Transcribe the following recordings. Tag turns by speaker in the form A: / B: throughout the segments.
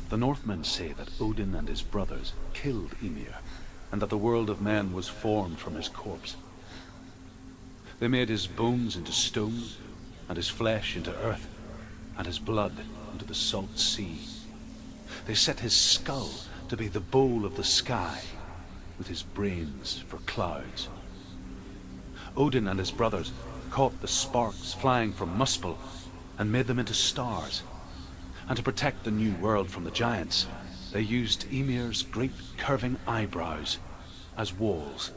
A: The Northmen say that Odin and his brothers killed Ymir, and that the world of men was formed from his corpse. They made his bones into stone, and his flesh into earth, and his blood into the salt sea. They set his skull to be the bowl of the sky, with his brains for clouds. Odin and his brothers caught the sparks flying from Muspel and made them into stars. And to protect the new world from the giants, they used Ymir's great curving eyebrows as walls.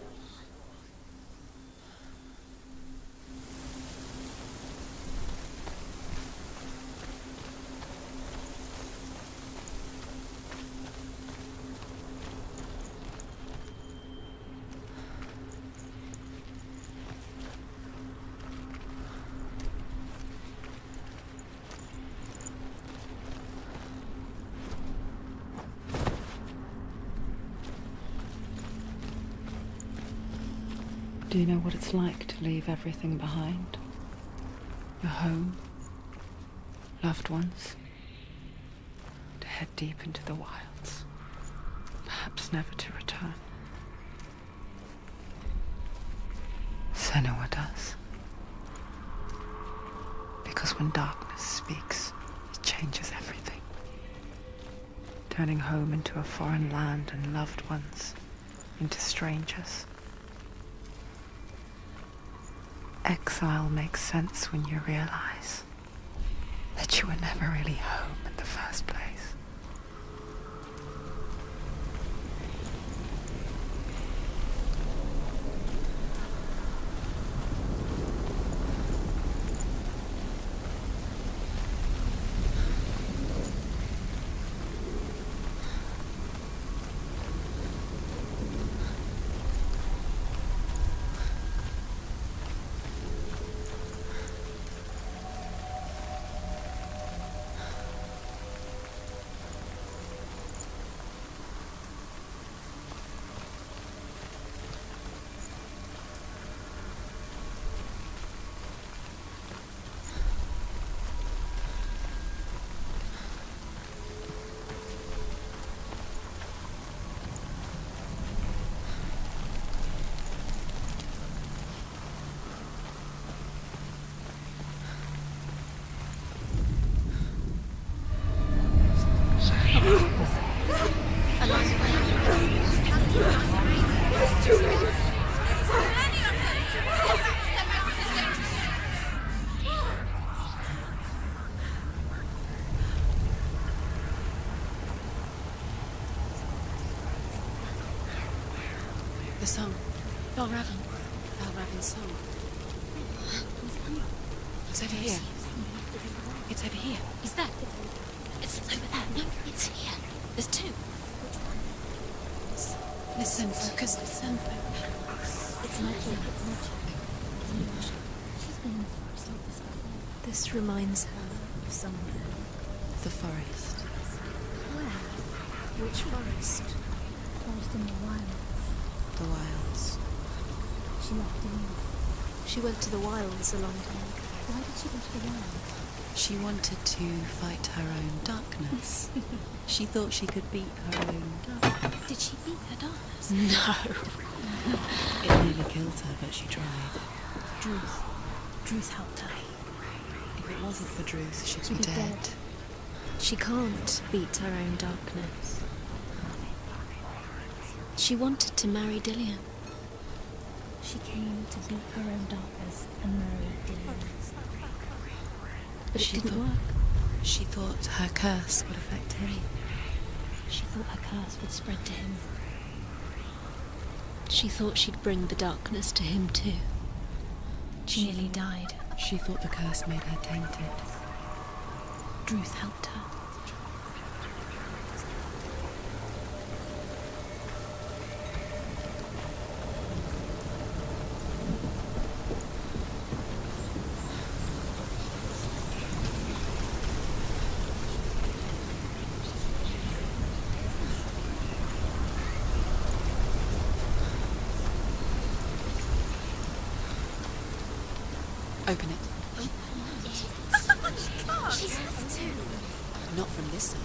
B: Do you know what it's like to leave everything behind? Your home, loved ones, to head deep into the wilds, perhaps never to return. Senua does. Because when darkness speaks, it changes everything. Turning home into a foreign land and loved ones into strangers. Exile makes sense when you realize that you were never really home in the first place.
C: The song. Balravin's song. It's over here. It's over here.
D: Is that? It's over there. No, it's here. There's two.
C: Listen, focus, listen.
D: It's magic. She's been in the forest like this before. This reminds her of somewhere.
C: The forest.
D: Where? Which forest? Forest in the wilds.
C: The wilds.
D: She left in. She went to the wilds a long time ago. Why did she go to the wilds?
C: She wanted to fight her own darkness. She thought she could beat her own darkness.
D: Did she beat her darkness?
C: No. It nearly killed her, but she tried.
D: Druth helped her.
C: If it wasn't for Druth, she'd be dead.
D: She can't beat her own darkness.
C: She wanted to marry Dillian.
D: She came to beat her own darkness and marry Dillian. But it didn't work.
C: She thought her curse would affect him.
D: She thought her curse would spread to him.
C: She thought she'd bring the darkness to him too.
D: She nearly died.
C: She thought the curse made her tainted.
D: Druth helped her.
C: Open it.
D: She has to.
C: Not from this side.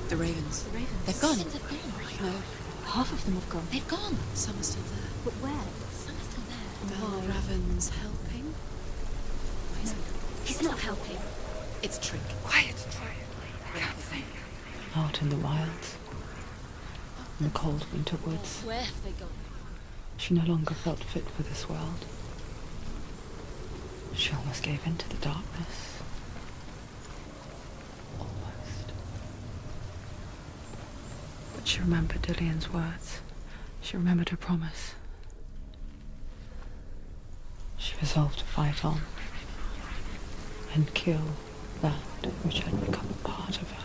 C: The ravens.
D: The ravens.
C: They've gone.
D: They've gone.
C: No,
D: Half of them have gone.
C: they've gone. Some are still there.
D: But where? Some are still there.
C: Bell Raven's helping. Why is it?
D: He's not helping.
C: It's a trick.
B: Quiet. Can't think. Out in the wilds, in the cold winter woods,
D: Where have they gone?
B: she no longer felt fit for this world. She almost gave in to the darkness. Almost. But she remembered Dillian's words. She remembered her promise. She resolved to fight on and kill that which had become a part of her.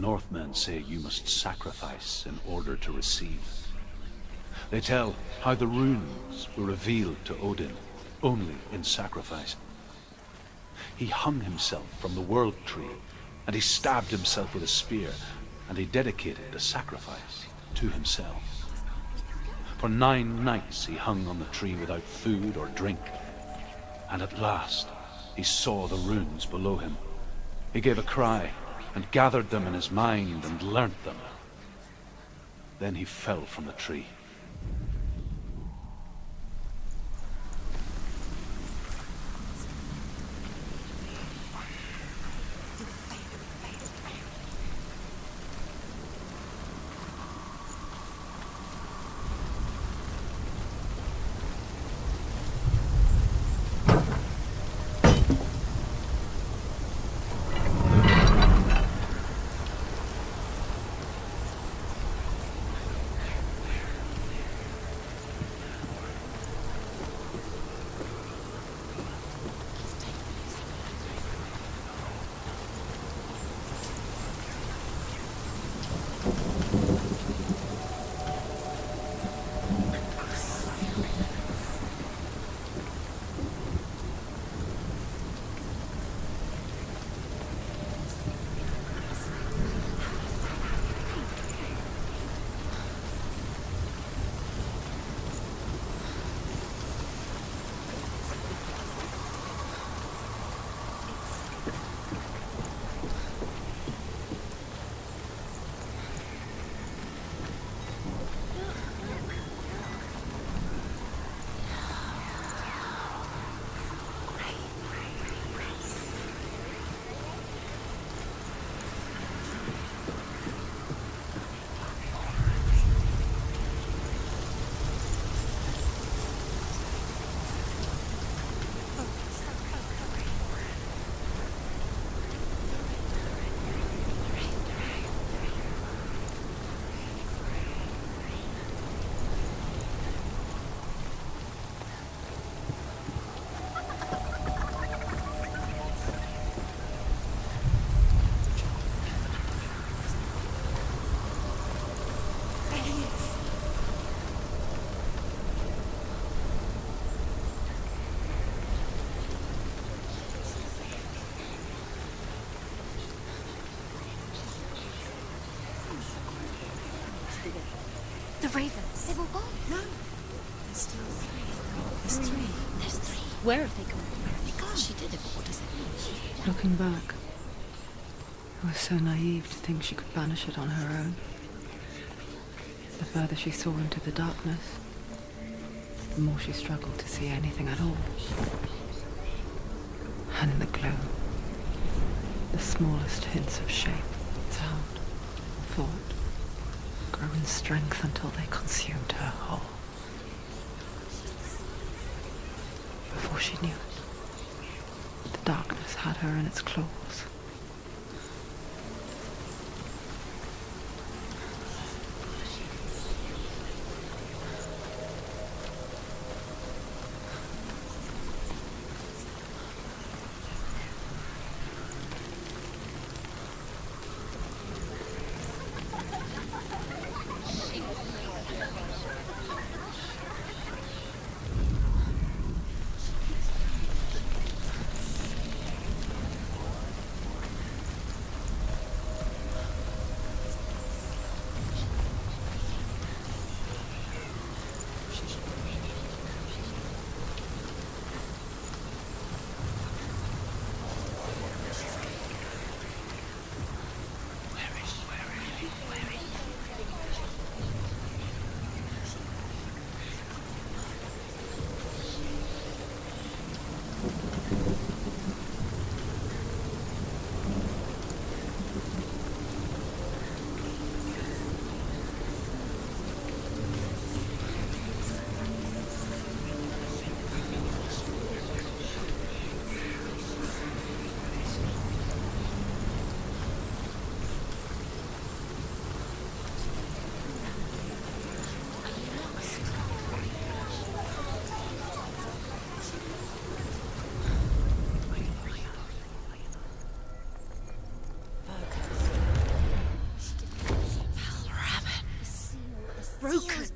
A: Northmen say you must sacrifice in order to receive. They tell how the runes were revealed to Odin only in sacrifice. He hung himself from the world tree, and he stabbed himself with a spear, and he dedicated the sacrifice to himself. For 9 nights he hung on the tree without food or drink, and at last he saw the runes below him. He gave a cry, and gathered them in his mind and learnt them. Then he fell from the tree.
D: The ravens. They've all gone.
C: No. There's still 3. There's 3.
D: There's 3. Where have they gone?
C: Where have they gone? She did it. What does it mean?
B: Looking back, I was so naive to think she could banish it on her own. The further she saw into the darkness, the more she struggled to see anything at all. And in the gloom, the smallest hints of shape, sound, thought, grew in strength until they consumed her whole. Before she knew it, the darkness had her in its claws.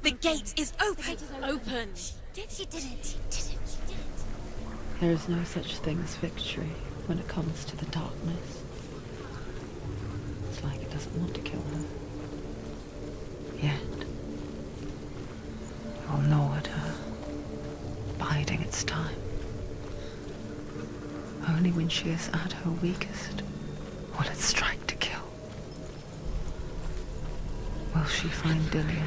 C: The gate is open!
D: Open! She did it!
B: There is no such thing as victory when it comes to the darkness. It's like it doesn't want to kill her. Yet, it will gnaw at her, biding its time. Only when she is at her weakest will it strike to kill. Will she find Dillion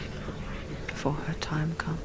B: before her time comes?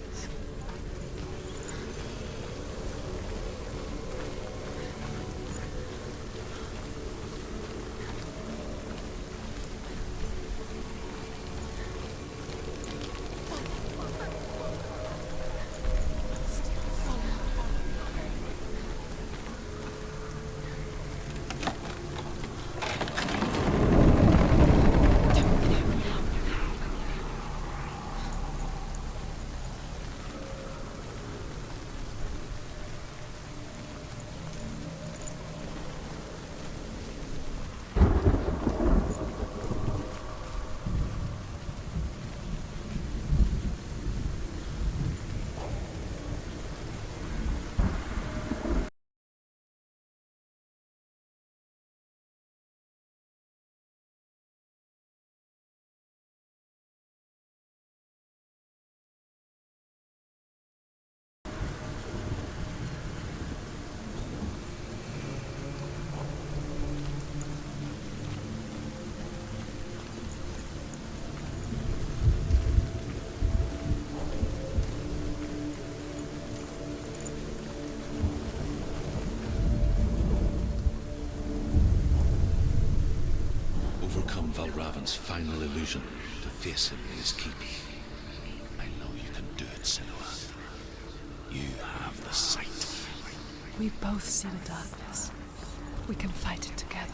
E: Overcome Valravan's final illusion to face him in his keep. I know you can do it, Senua. You have the sight.
F: We both see the darkness. We can fight it together.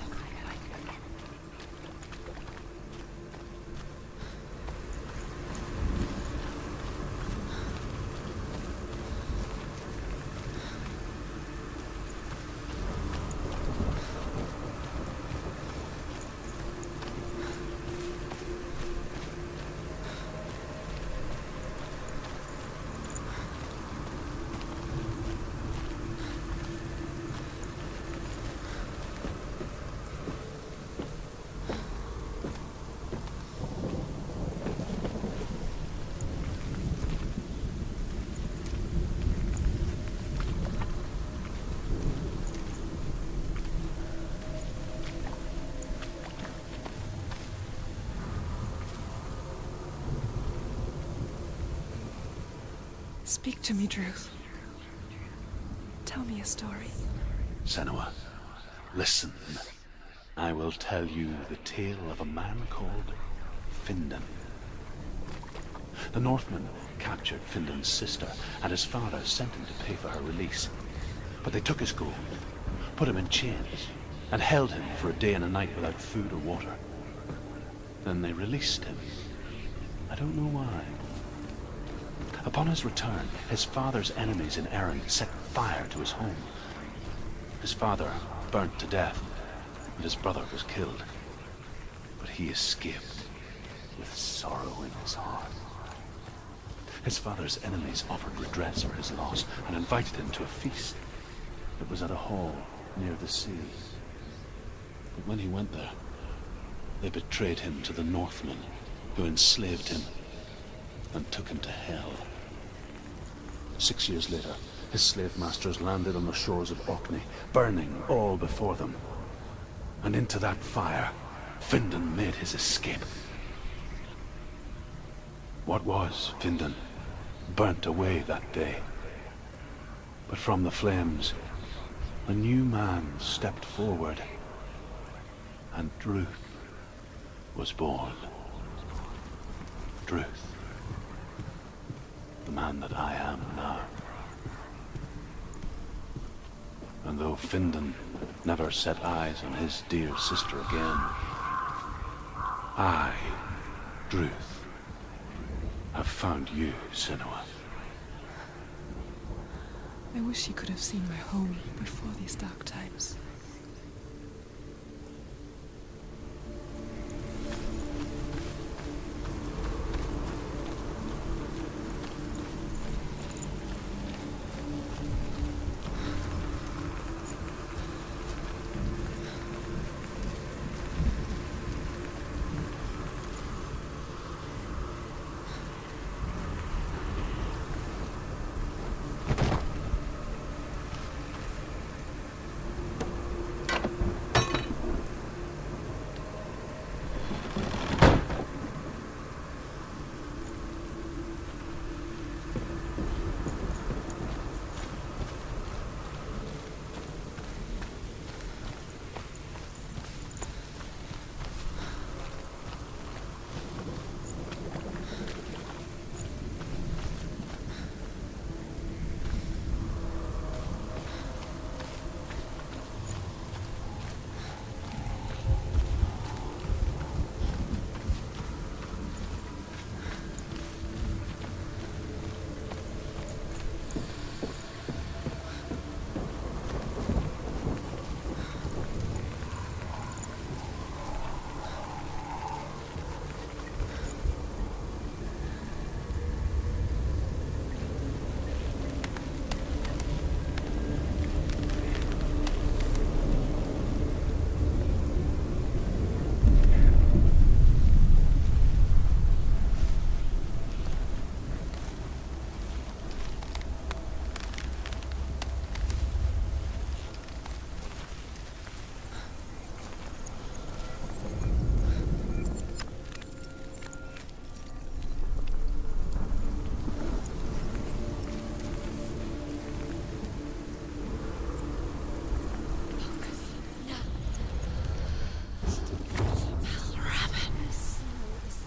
F: Speak to me, Druth. Tell me a story.
A: Senua, listen. I will tell you the tale of a man called Findan. The Northmen captured Findan's sister, and his father sent him to pay for her release. But they took his gold, put him in chains, and held him for a day and a night without food or water. Then they released him. I don't know why. Upon his return, his father's enemies in Erin set fire to his home. His father burnt to death, and his brother was killed. But he escaped with sorrow in his heart. His father's enemies offered redress for his loss and invited him to a feast. It was at a hall near the sea. But when he went there, they betrayed him to the Northmen, who enslaved him and took him to hell. 6 years later, his slave masters landed on the shores of Orkney, burning all before them. And into that fire, Findan made his escape. What was Findan burnt away that day. But from the flames, a new man stepped forward, and Druth was born. Druth. The man that I am now. And though Findan never set eyes on his dear sister again, I, Druth, have found you, Senua.
F: I wish you could have seen my home before these dark times.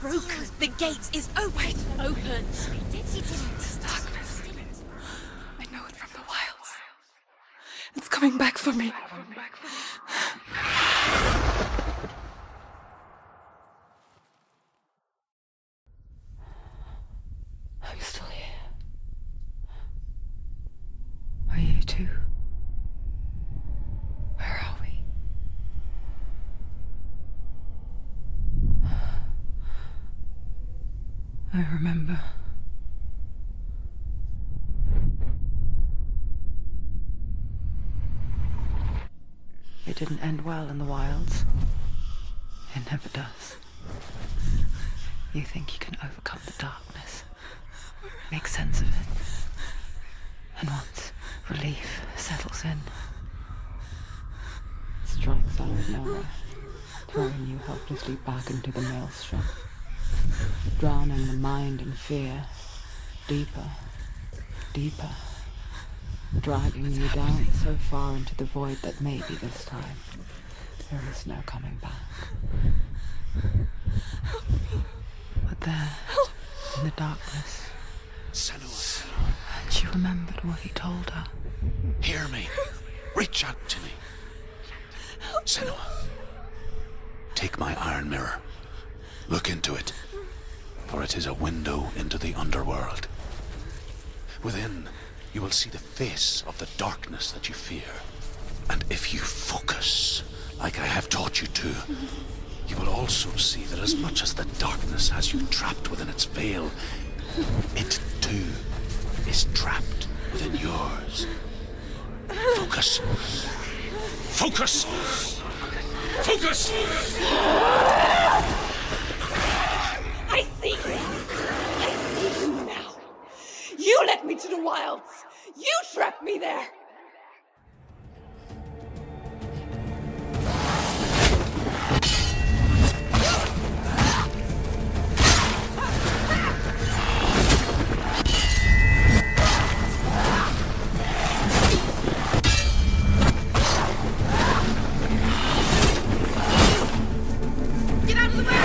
C: broken. The gate is open. Open.
F: This darkness. I know it from the wilds. It's coming back for me.
B: I'm still here. Are you too? Where are we? I remember. It didn't end well in the wilds. It never does. You think you can overcome the darkness, make sense of it, and once relief settles in, it strikes out of nowhere, throwing you helplessly back into the maelstrom, drowning the mind in fear, deeper, deeper, dragging you down so far into the void that maybe this time there is no coming back. But there, in the darkness,
E: Senua,
B: she remembered what he told her.
E: hear me. Reach out to me. Senua, take my iron mirror. Look into it, for it is a window into the underworld. Within, you will see the face of the darkness that you fear. And if you focus, like I have taught you to, you will also see that as much as the darkness has you trapped within its veil, it too is trapped within yours. Focus. Focus! Focus!
F: I see you! I see you now! You led me to the wilds! You trapped me there!
C: Get out of the way!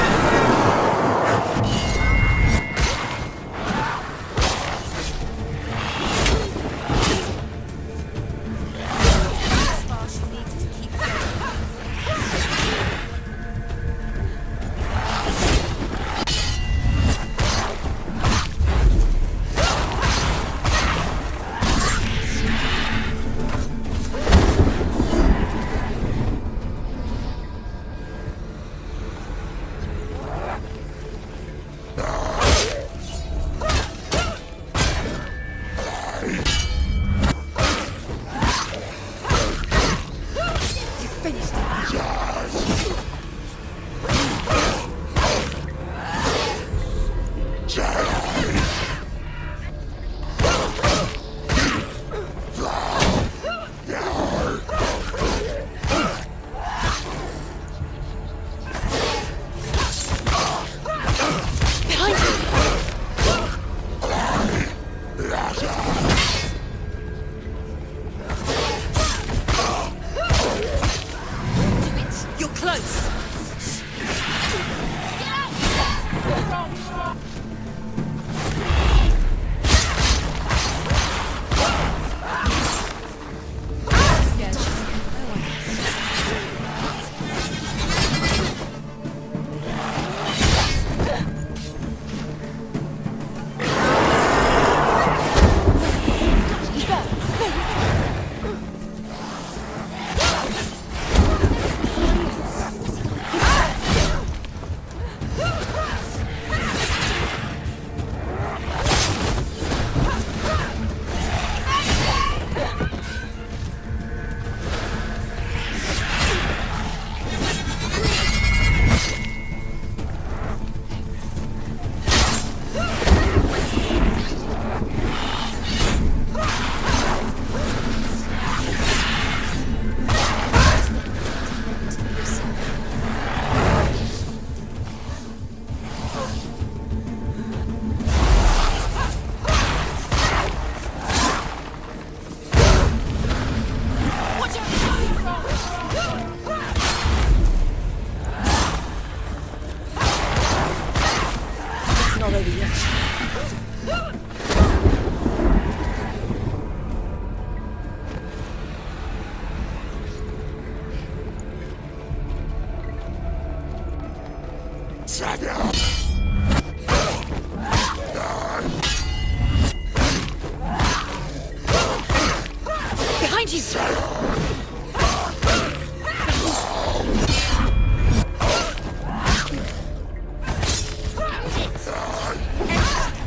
C: Behind you!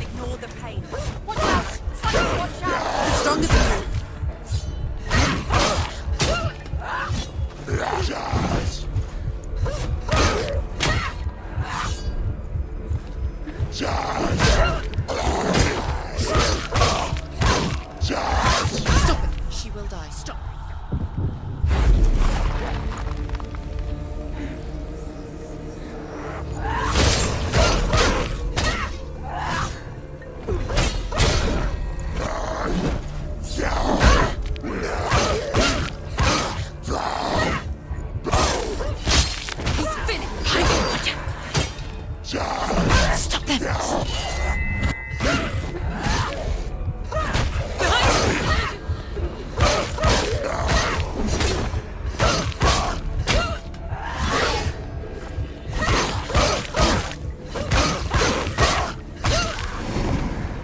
F: Ignore the pain. Watch out! Simon, watch out!
C: Stronger than you. Stop it! She will die. Stop. He's finished. Stop them!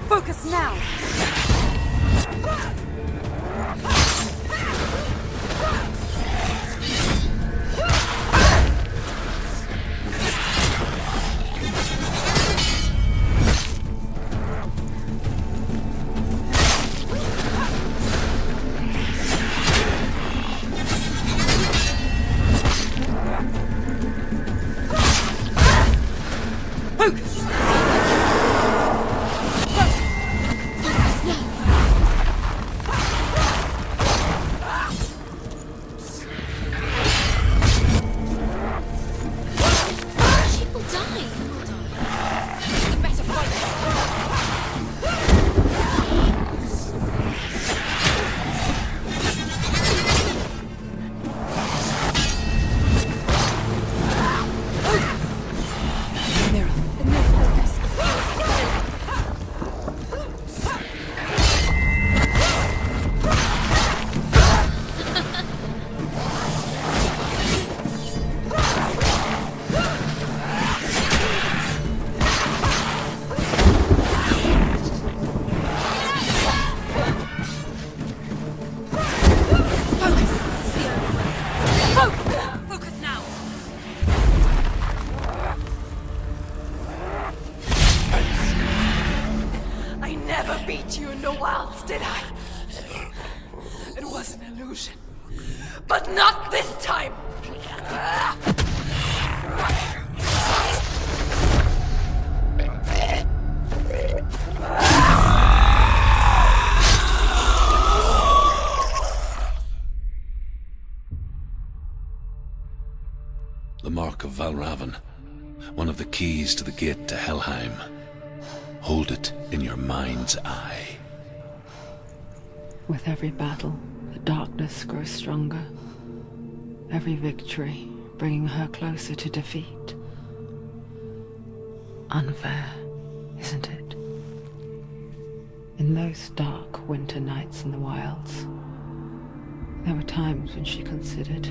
F: Focus now! Focus!
C: She will die.
F: The better fight!
C: Mirror.
F: Focus now! I never beat you in the wilds, did I? It was an illusion. But not this time!
E: The mark of Valravan, one of the keys to the gate to Helheim. Hold it in your mind's eye.
B: With every battle, the darkness grows stronger. Every victory bringing her closer to defeat. Unfair, isn't it? In those dark winter nights in the wilds, there were times when she considered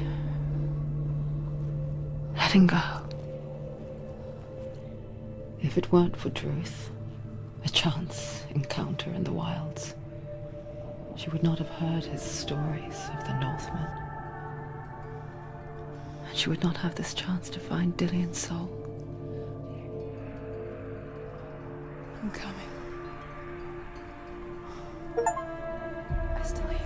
B: letting go. If it weren't for Druth, a chance encounter in the wilds, she would not have heard his stories of the Northmen. And she would not have this chance to find Dillion's soul.
F: I'm coming. I still hear you.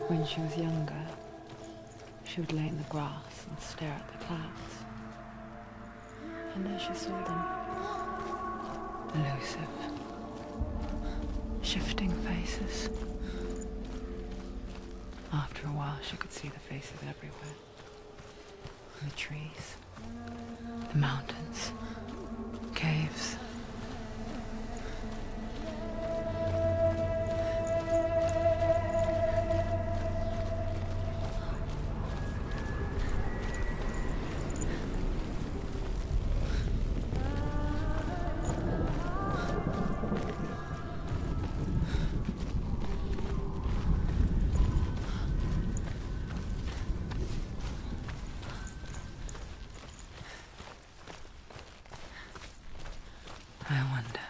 B: When she was younger, she would lay in the grass and stare at the clouds. And there she saw them. Elusive. shifting faces. After a while, she could see the faces everywhere. The trees, the mountains, caves. I wonder,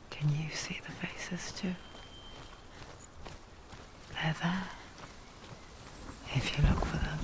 B: can you see the faces too? They're there, if you look for them.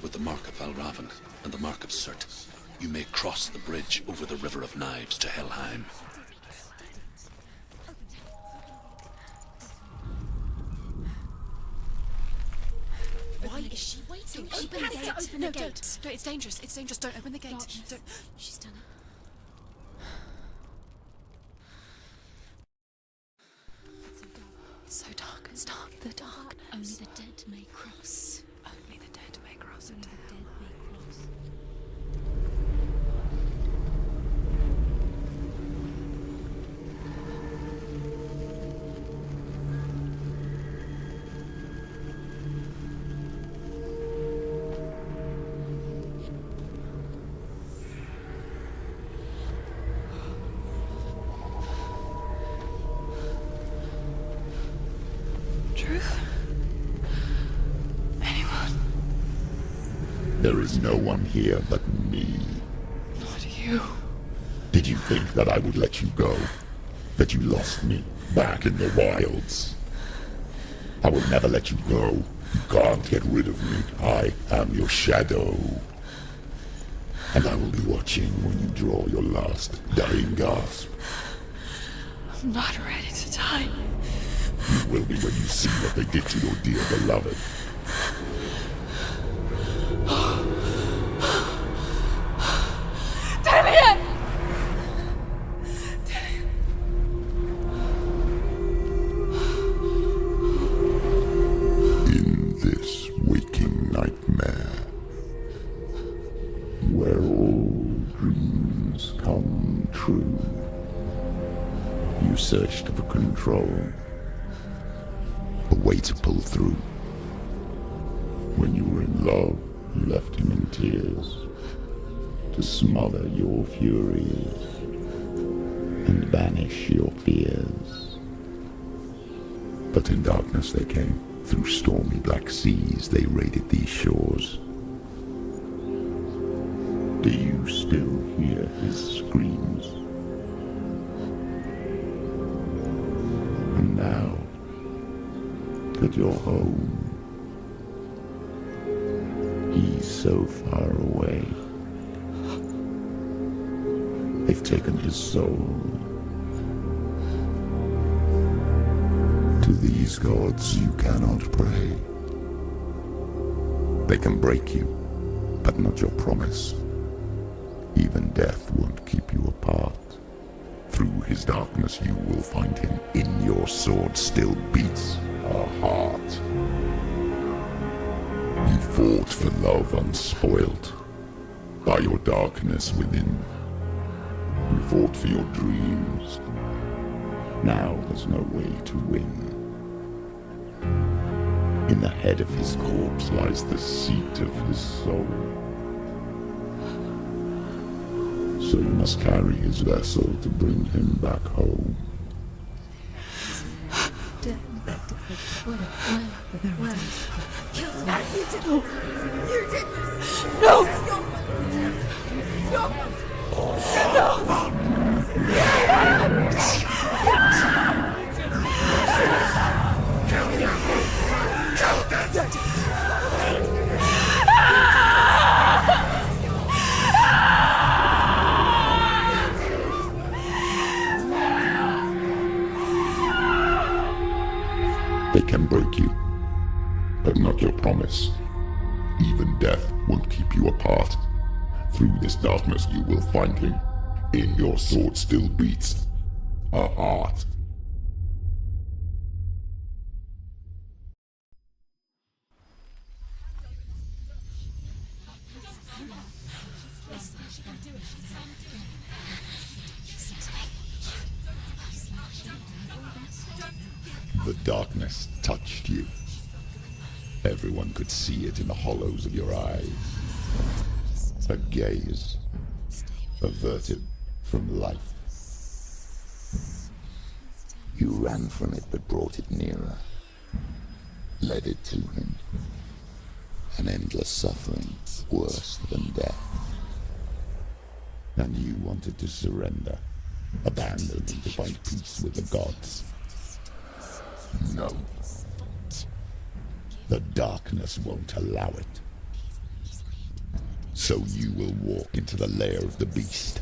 E: With the mark of Valravan and the mark of Surt, you may cross the bridge over the River of Knives to Helheim.
C: Why is she waiting? Open the gate. Open the gate. No, it's dangerous. It's dangerous. Don't open the gate. Don't. She's done it. It's so dark. It's dark. The darkness.
D: Only the dead may cross.
C: Only the dead may cross
D: Only
C: into
D: the
C: hell.
D: dead may cross.
B: Truth? Anyone?
G: There is no one here but me.
B: Not you.
G: Did you think that I would let you go? That you lost me back in the wilds? I will never let you go. You can't get rid of me. I am your shadow. And I will be watching when you draw your last dying gasp.
B: I'm not ready to die.
G: You will be when you see what they did to your dear beloved. In this waking nightmare, where all dreams come true, you searched for control, a way to pull through. When you were in love, you left him in tears, to smother your furies and banish your fears. But in darkness they came, through stormy black seas they raided these shores. Do you still hear his screams? And now that you're home, he's so far away. They've taken his soul. To these gods you cannot pray. They can break you, but not your promise. Even death won't keep you apart. Through his darkness you will find him. In your sword still beats a heart. You fought for love unspoilt by your darkness within. You fought for your dreams. Now there's no way to win. In the head of his corpse lies the seat of his soul. So you must carry his vessel to bring him back home. They can break you, but not your promise. Even death won't keep you apart. Through this darkness you will find him. In your sword still beats a heart. The darkness touched you. Everyone could see it in the hollows of your eyes. A gaze averted from life. You ran from it but brought it nearer. Led it to him. An endless suffering worse than death. And you wanted to surrender. Abandon and to find peace with the gods. No. The darkness won't allow it. So you will walk into the lair of the beast.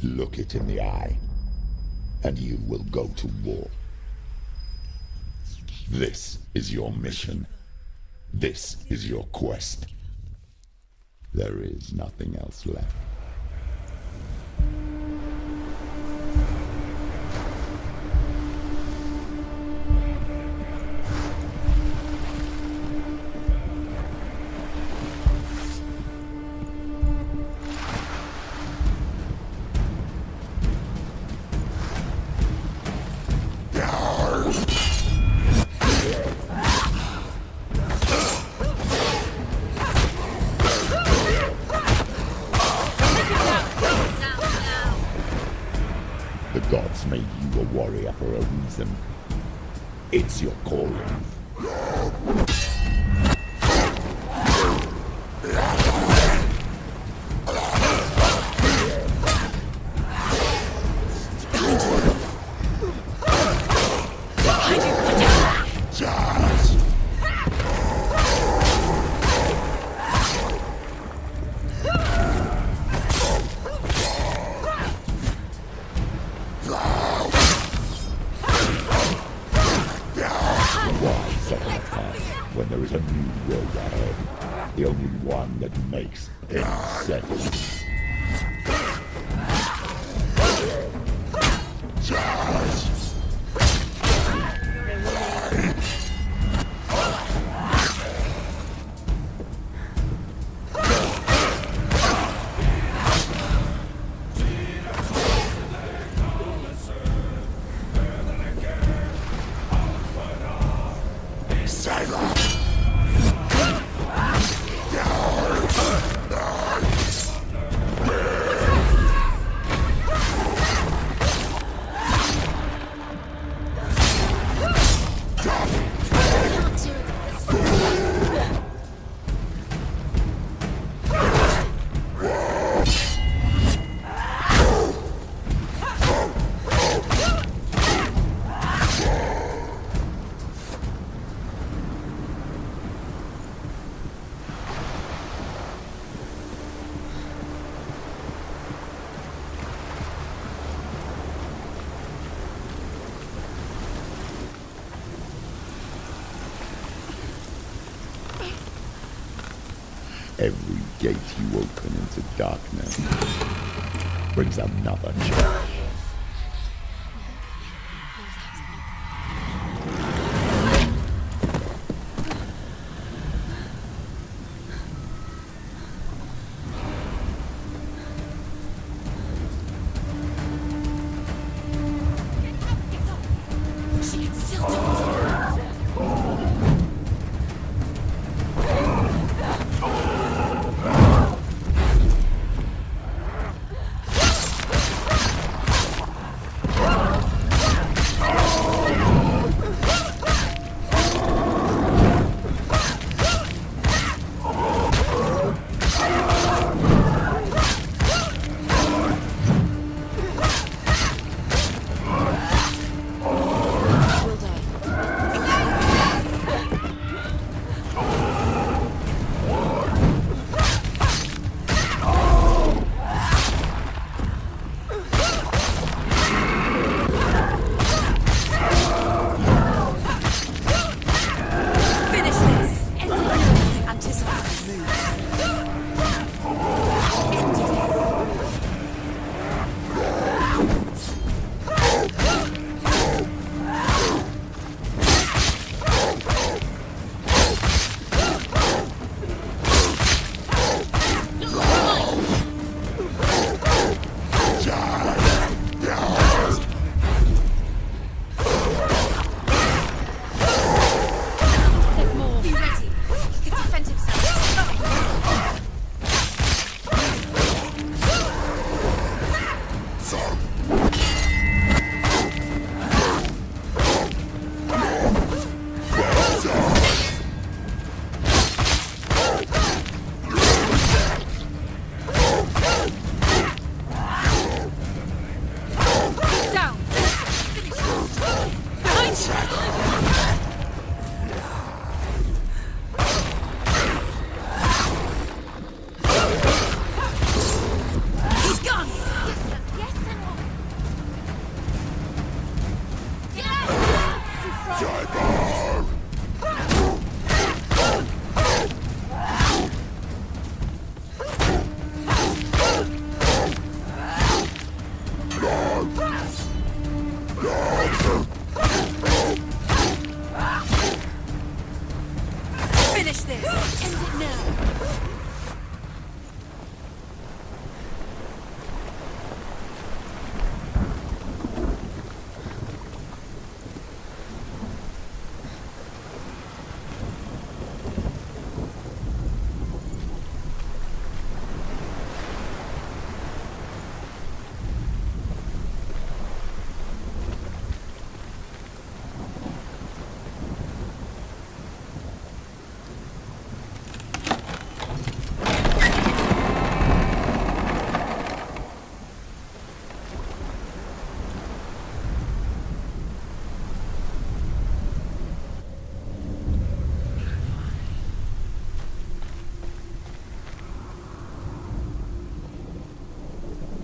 G: Look it in the eye, and you will go to war. This is your mission. This is your quest. There is nothing else left. The gods made you a warrior for a reason. It's your calling. When there is a new road ahead, the only one that makes any sense. Every gate you open into darkness brings another challenge.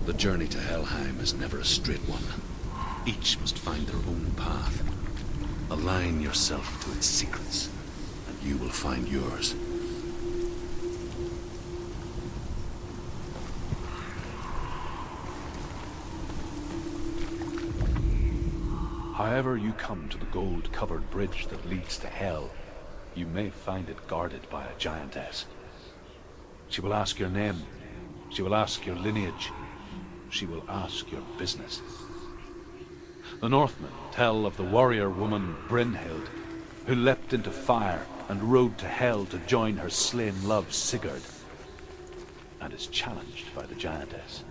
E: The journey to Helheim is never a straight one. Each must find their own path. Align yourself to its secrets, and you will find yours.
A: However you come to the gold-covered bridge that leads to Hell, you may find it guarded by a giantess. She will ask your name. She will ask your lineage. She will ask your business. The Northmen tell of the warrior woman Brynhild, who leapt into fire and rode to Hell to join her slain love Sigurd, and is challenged by the giantess.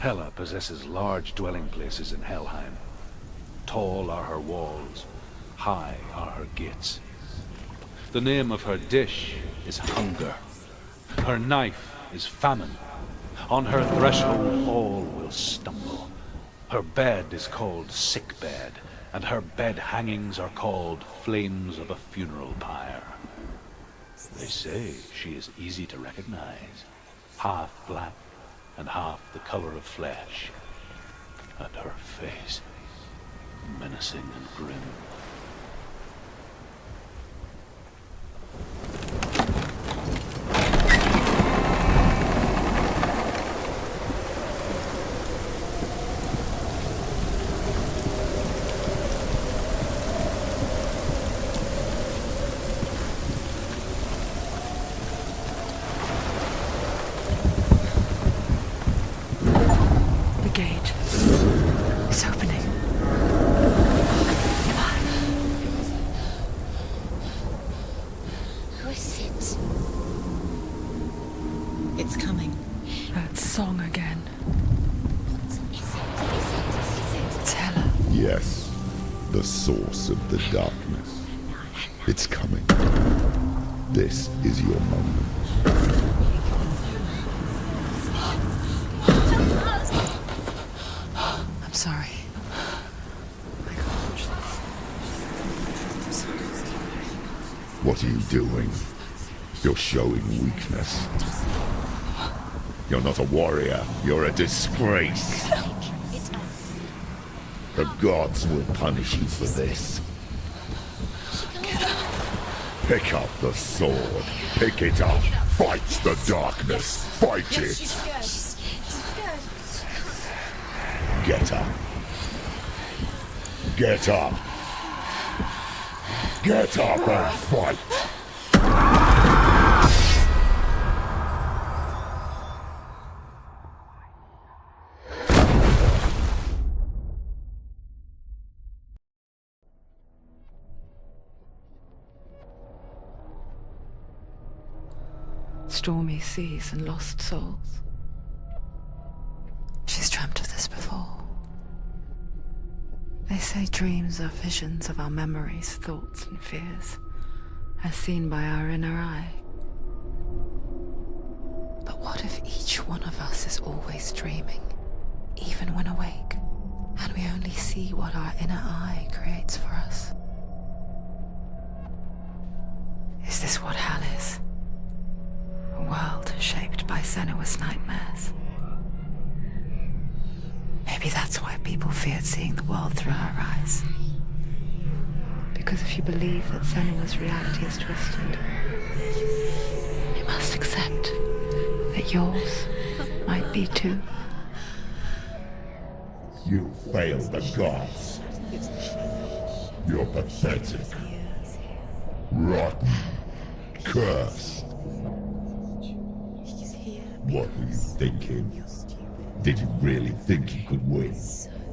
A: Hela possesses large dwelling places in Helheim. Tall are her walls, high are her gates. The name of her dish is hunger. Her knife is famine. On her threshold all will stumble. Her bed is called sick bed, and her bed hangings are called flames of a funeral pyre. They say she is easy to recognize, half black and half the color of flesh, and her face menacing and grim.
G: Yes, the source of the darkness. It's coming. This is your moment.
B: I'm sorry. I can't watch this.
G: What are you doing? You're showing weakness. You're not a warrior. You're a disgrace. The gods will punish you for this. Pick up the sword. Pick it up. Fight the darkness. Fight it. Get up. Get up. Get up and fight.
B: Stormy seas and lost souls. She's dreamt of this before. They say dreams are visions of our memories, thoughts and fears, as seen by our inner eye. But what if each one of us is always dreaming, even when awake, and we only see what our inner eye creates for us? Is this what hell is? A world shaped by Senua's nightmares. Maybe that's why people feared seeing the world through her eyes. Because if you believe that Senua's reality is twisted, you must accept that yours might be too.
G: You failed the gods. You're pathetic. Rotten. Cursed. What were you thinking? Did you really think you could win?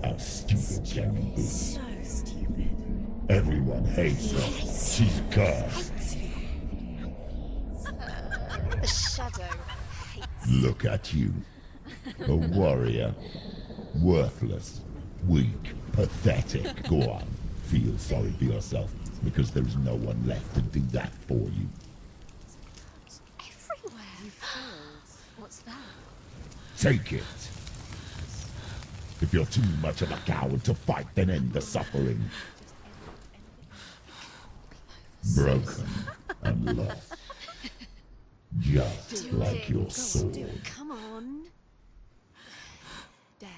G: How stupid can you be?
C: So stupid.
G: Everyone hates her. She's cursed.
C: The shadow hates.
G: Look at you. A warrior. Worthless. Weak. Pathetic. Go on. Feel sorry for yourself, because there is no one left to do that for you.
C: Everywhere. You failed. What's that?
G: Take it. If you're too much of a coward to fight, then end the suffering. Broken and lost. Just like your sword.
C: Come on. Dare.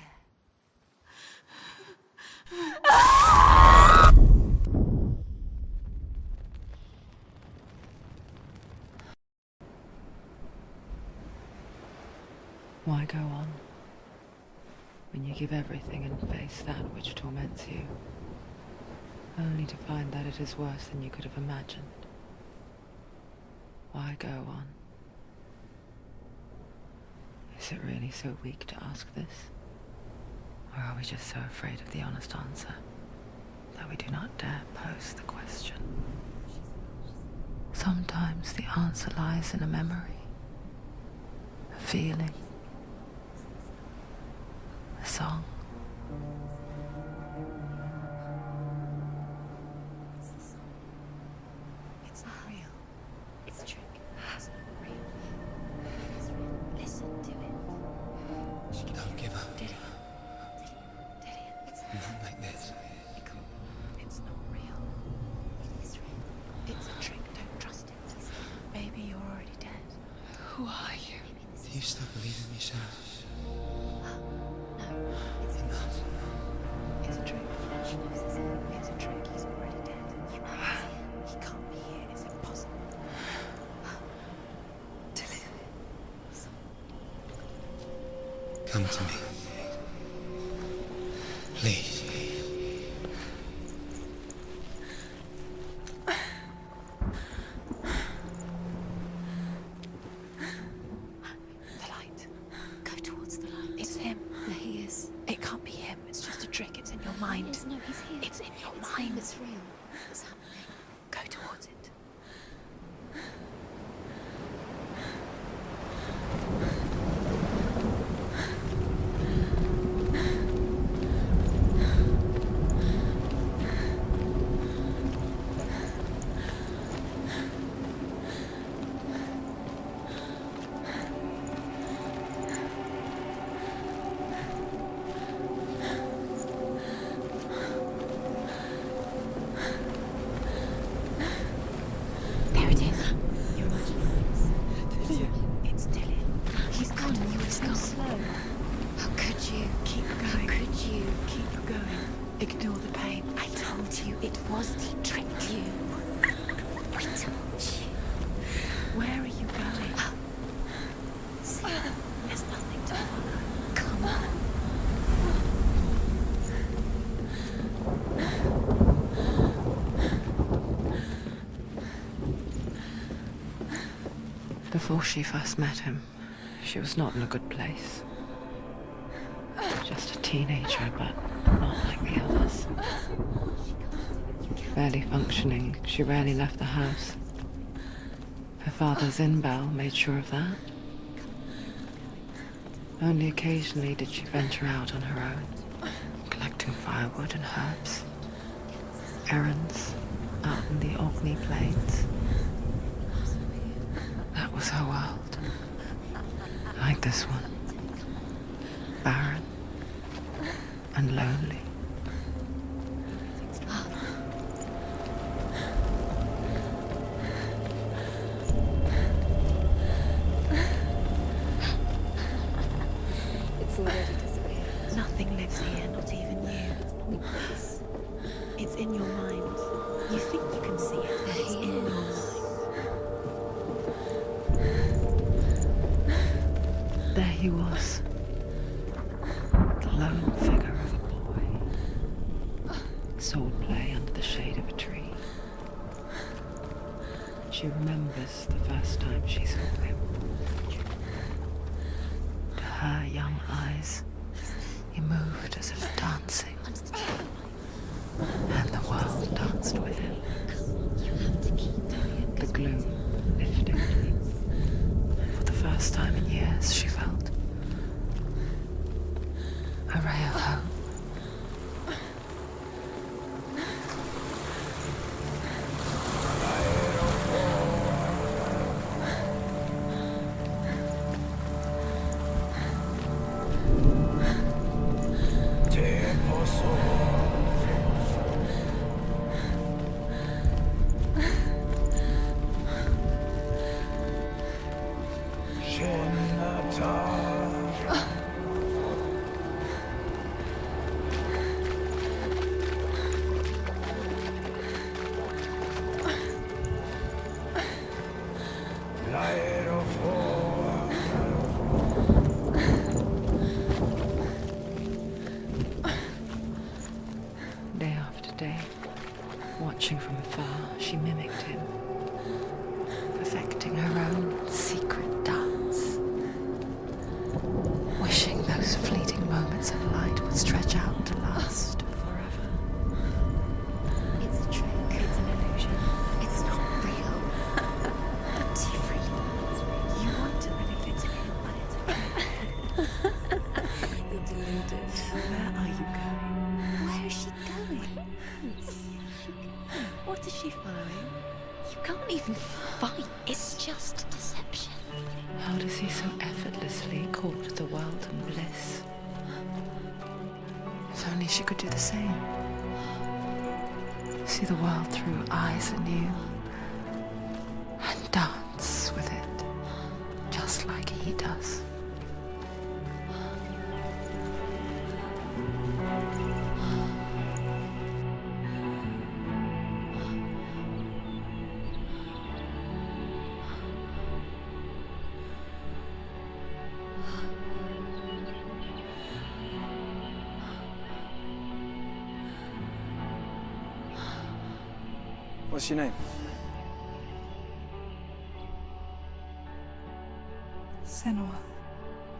B: Why go on when you give everything and face that which torments you, only to find that it is worse than you could have imagined? Why go on? Is it really so weak to ask this? Or are we just so afraid of the honest answer that we do not dare pose the question? Sometimes the answer lies in a memory, a feeling, song.
C: It's not real. It's a trick. It's not real. It is real. Listen to it.
H: Don't give up.
C: Did it? It's
H: Not like this.
C: it can't. It's not real. It is real. It's a trick. Don't trust it. Maybe you're already dead.
B: Who are you?
H: Do you still believe in me, Senua?
C: No, it's
H: Enough.
C: It's a trick. She knows it's him. It's a trick. He's already dead. You know he's here. He can't be here. It's impossible.
H: Come to me. Please.
C: The light. Go towards the light. It's him. There he is. It can't be him. It's just a trick. It's in your mind.
D: Yes, no, he's here.
C: It's in your
D: It's
C: mind.
D: him, it's real. It's happening.
C: Go towards it. There it is. You're imagining this. It's Dylan. He's gone. You were so slow. How could you? Keep going. How could you? Keep going. Ignore the pain. I told you it was the trick. You. I told you. Where are you going? See, there's nothing to follow. Come on.
B: Before she first met him, she was not in a good place. Just a teenager, but not like the others. Barely functioning, she rarely left the house. Her father's in-bell made sure of that. Only occasionally did she venture out on her own, collecting firewood and herbs. Errands out in the Orkney Plains. That was her world. Like this one. Barren and lonely.
C: It's already disappeared. Nothing lives here, not even you. It's in your mind. You think you can see it, but it's in your mind.
B: There he was. The lone figure of a boy. Sword play under the shade of a tree. She remembers the first time she saw him. To her young eyes, he moved as if dancing. And the world danced with him. The gloom lifted. For the first time in years, she felt a ray of hope. Day after day, watching from afar, she mimicked him, perfecting her own secret dance, wishing those fleeting moments of light would stretch out to last forever.
D: It's a trick. It's an illusion. It's not real. Do you really think it's real?
C: even fight. It's just deception.
B: How does he so effortlessly court the world and bliss? If only she could do the same. See the world through eyes anew and dance with it, just like he does.
I: What's your name?
J: Senua.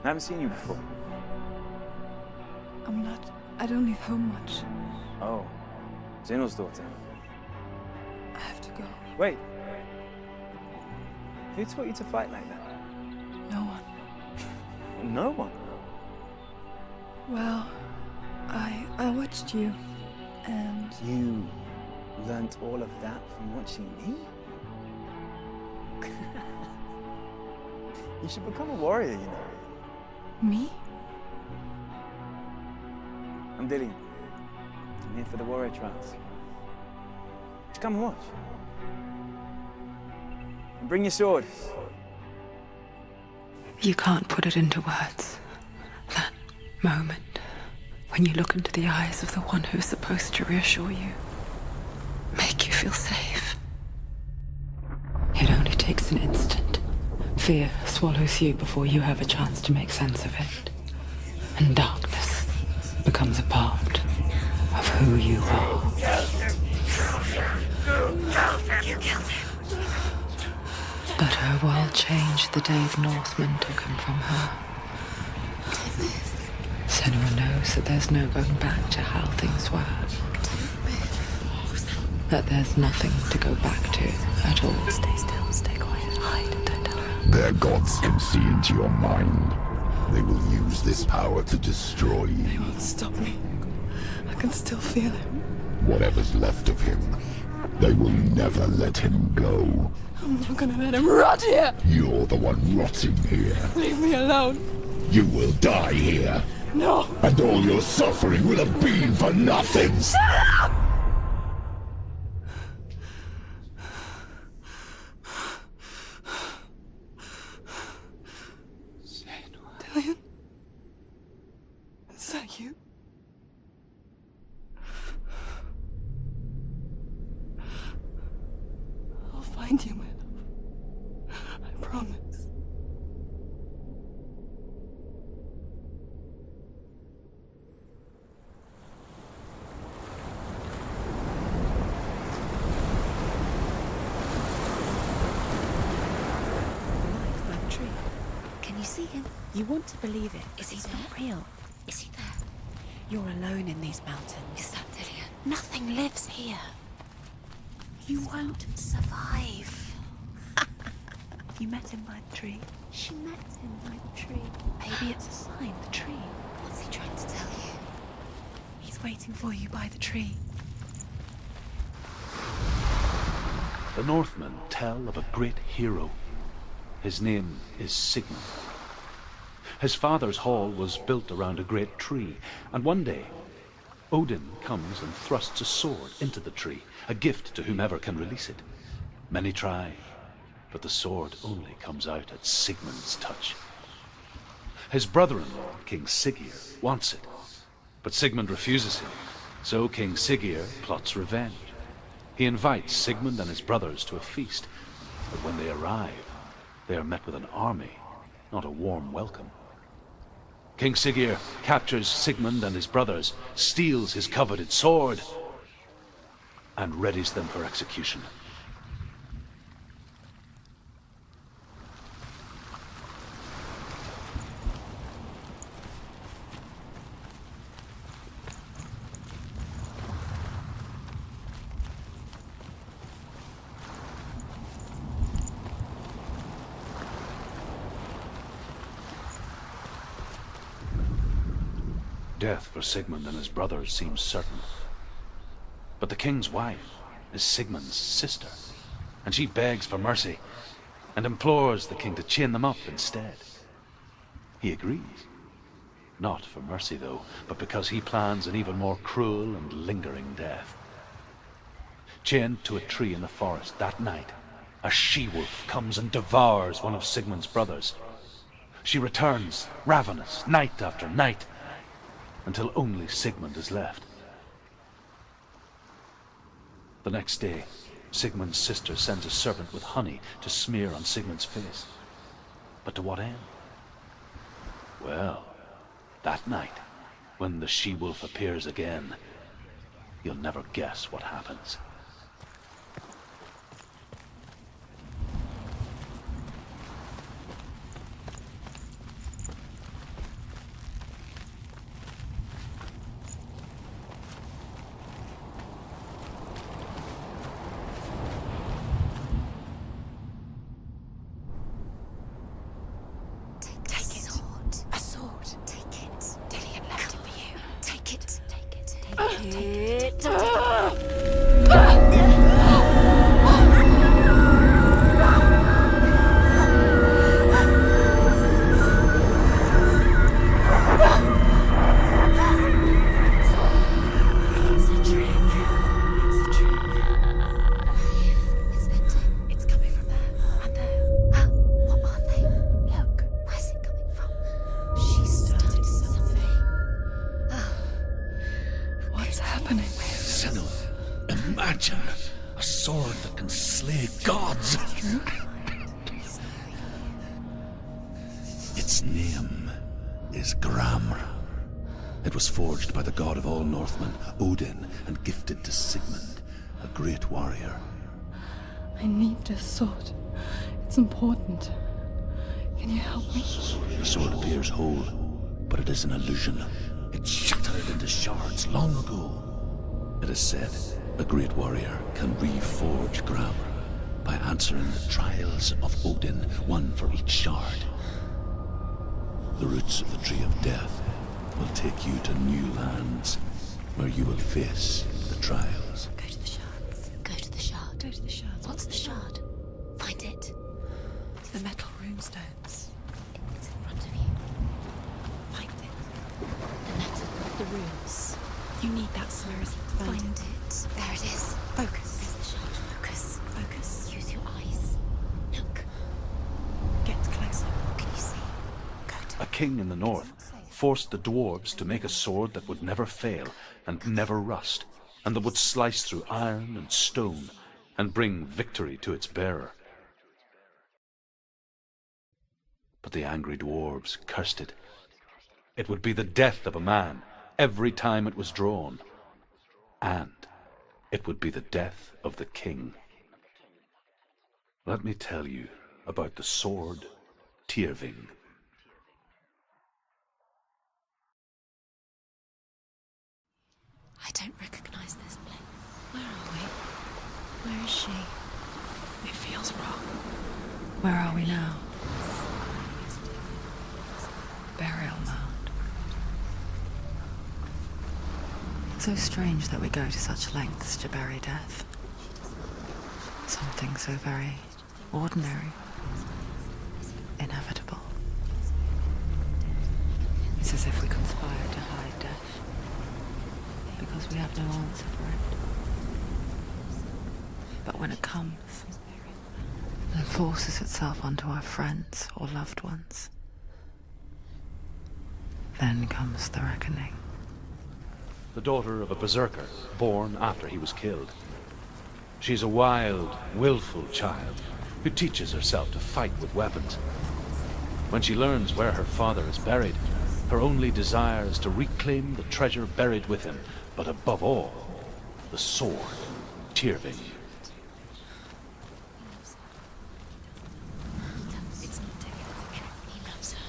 I: I haven't seen you before.
J: I don't leave home much.
I: Oh, Zenua's daughter.
J: I have to go.
I: Wait. Who taught you to fight like that?
J: No one.
I: No one.
J: Well, I watched you, and
I: You learnt all of that from watching me? You should become a warrior, you know.
J: me?
I: I'm Dillian. I'm here for the warrior trials. Just come and watch. And bring your sword.
B: You can't put it into words. That moment when you look into the eyes of the one who's supposed to reassure you, make you feel safe. It only takes an instant. Fear swallows you before you have a chance to make sense of it. And darkness becomes a part of who you are.
C: You killed him.
B: But her world changed the day the Northmen took him from her. Senua knows that there's no going back to how things were. That there's nothing to go back to at all.
C: Stay still, stay quiet, hide, don't tell her.
G: Their gods can see into your mind. They will use this power to destroy you.
J: They won't stop me. I can still feel him.
G: Whatever's left of him, they will never let him go.
J: I'm not gonna let him rot here!
G: You're the one rotting here.
J: Leave me alone!
G: You will die here.
J: No!
G: And all your suffering will have been for nothing.
J: Shut up! Dillian? Is that you? I'll find you, my love. I promise.
C: Alive by the tree. Can you see him? You want to believe it. Is he not real? Is he there? You're alone in these mountains. Is that Dillian? Nothing lives here. You won't survive. You met him by the tree. She met him by the tree. Maybe it's a sign, the tree. What's he trying to tell you? He's waiting for you by the tree.
A: The Northmen tell of a great hero. His name is Sigmund. His father's hall was built around a great tree, and one day Odin comes and thrusts a sword into the tree, a gift to whomever can release it. Many try, but the sword only comes out at Sigmund's touch. His brother-in-law, King Siggeir, wants it, but Sigmund refuses him, so King Siggeir plots revenge. He invites Sigmund and his brothers to a feast, but when they arrive, they are met with an army, not a warm welcome. King Siggeir captures Sigmund and his brothers, steals his coveted sword, and readies them for execution. Death for Sigmund and his brothers seems certain. But the king's wife is Sigmund's sister. and she begs for mercy and implores the king to chain them up instead. He agrees. Not for mercy, though, but because he plans an even more cruel and lingering death. Chained to a tree in the forest that night, a she-wolf comes and devours one of Sigmund's brothers. She returns, ravenous, night after night, until only Sigmund is left. The next day, Sigmund's sister sends a servant with honey to smear on Sigmund's face. But to what end? Well, that night, when the she-wolf appears again, you'll never guess what happens.
E: Imagine a sword that can slay gods. Its name is Gramr. It was forged by the god of all Northmen, Odin, and gifted to Sigmund, a great warrior.
J: I need this sword. It's important. Can you help me?
E: The sword appears whole, but it is an illusion. It shattered into shards long ago. It is said a great warrior can reforge Gramr by answering the trials of Odin, one for each shard. The roots of the Tree of Death will take you to new lands where you will face the trials.
C: Go to the shards. Go to the shard. Go to the shards. What's the shard? Find it.
J: It's the metal runestones.
C: It's in front of you. Find it. The metal, the runes.
J: You need that, Senua.
C: Find it. There it is.
J: Focus.
C: There's the shard. Focus.
J: Focus.
C: Use your eyes. Look.
J: Get closer.
C: What can you see? Go to
A: A king in the north forced the dwarves to make a sword that would never fail and never rust, and that would slice through iron and stone and bring victory to its bearer. But the angry dwarves cursed it. It would be the death of a man every time it was drawn, and it would be the death of the king. Let me tell you about the sword Tyrving.
C: I don't recognize this place. Where are we? Where is she?
J: It feels wrong. Where are we now? Burial mound. So strange that we go to such lengths to bury death. Something so very ordinary, inevitable. It's as if we conspire to hide death, because we have no answer for it. But when it comes, and forces itself onto our friends or loved ones, then comes the reckoning.
A: The daughter of a berserker, born after he was killed. She's a wild, willful child who teaches herself to fight with weapons. When she learns where her father is buried, her only desire is to reclaim the treasure buried with him, but above all, the sword, Tyrving.
C: It's not taking. He loves her.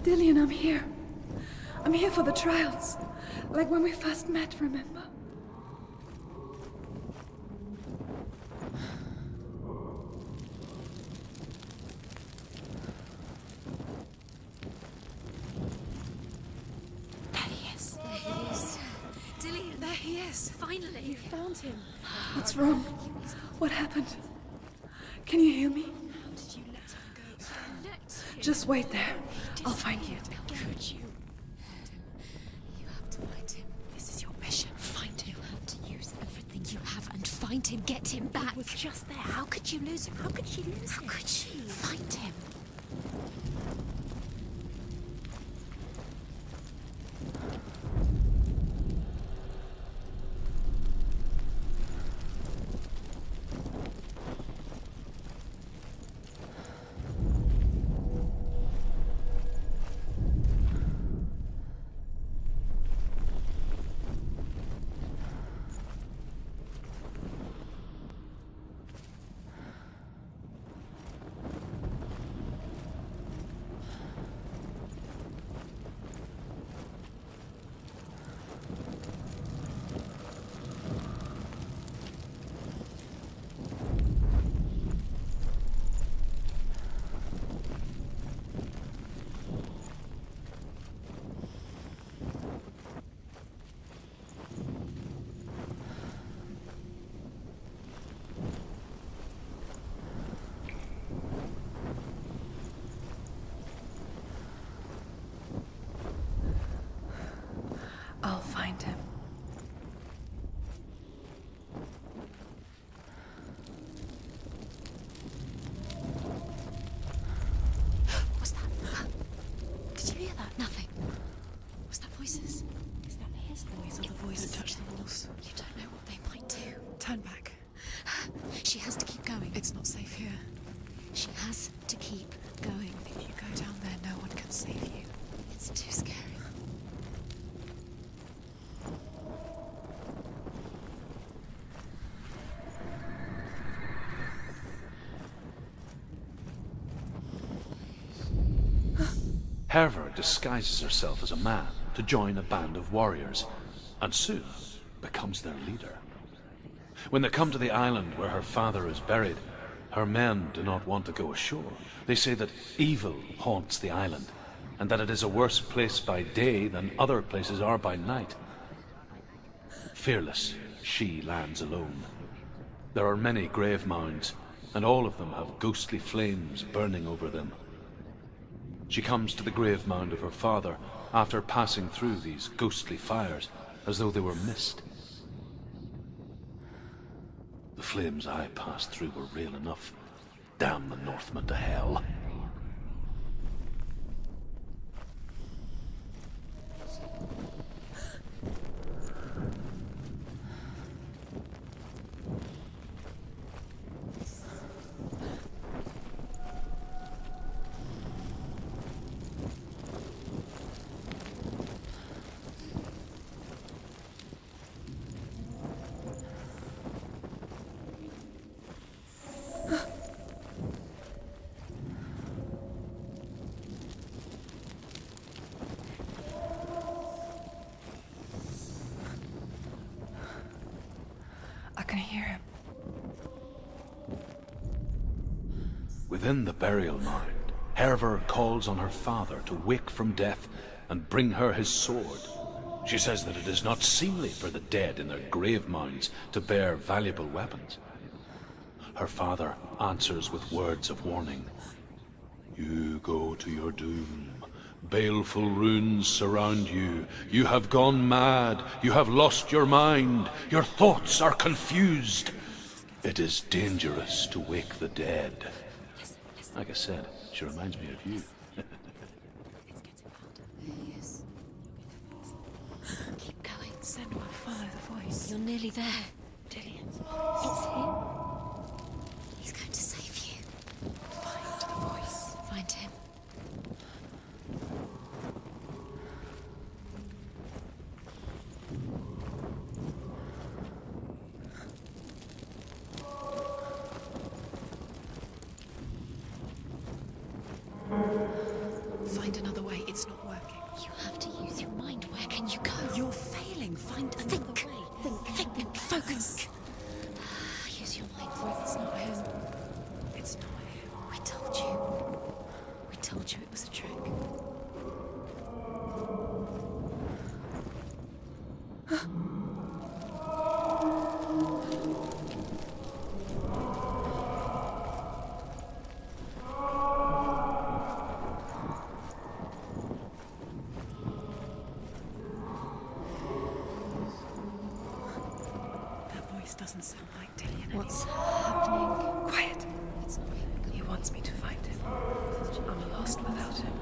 J: Dillian, I'm here. I'm here for the trials. Like when we first met, remember?
C: There he is. There he is. Dillian, there he is. Finally.
J: You found him. What's wrong? What happened? Can you hear me?
C: How did you let him go?
J: Just wait there. I'll find you.
C: Could you? You have to find him. This is your mission. Find him. You have to use everything you have and find him. Get him back. He was just there. How could you lose him? How could she lose him? How could she? Find him.
J: I'll find him.
C: What was that? Did you hear that? Nothing. Was that voices? Is that his voice or the voice?
J: Don't touch the walls.
C: You don't know what they might do.
J: Turn back.
C: She has to keep going.
J: It's not safe here.
C: She has to keep going.
J: If you go down there, no one can save you.
C: It's too scary.
A: Herver disguises herself as a man to join a band of warriors, and soon becomes their leader. When they come to the island where her father is buried, her men do not want to go ashore. They say that evil haunts the island, and that it is a worse place by day than other places are by night. Fearless, she lands alone. There are many grave mounds, and all of them have ghostly flames burning over them. She comes to the grave mound of her father after passing through these ghostly fires as though they were mist. The flames I passed through were real enough. Damn the Northmen to hell.
J: I can hear him.
A: Within the burial mound, Herver calls on her father to wake from death and bring her his sword. She says that it is not seemly for the dead in their grave mounds to bear valuable weapons. Her father answers with words of warning. You go to your doom. Baleful runes surround you. You have gone mad. You have lost your mind. Your thoughts are confused. It is dangerous to wake the dead. Like I said, she reminds me of you.
C: Yes. Keep going.
J: Senua, follow the voice.
C: You're nearly there.
J: Dillian's
C: It's him. He's going to save you.
J: Find the voice.
C: Find him. Find another way. It's not working.
D: You have to use your mind. Where can you go?
C: You're failing. Find another way. Think. Focus.
D: Use your mind.
C: It's not him. It's not him.
D: We told you.
C: We told you it was a trick. Doesn't sound like Dillian.
J: What's happening?
C: Quiet.
D: It's not him.
J: He wants me to find him. I'm lost without him.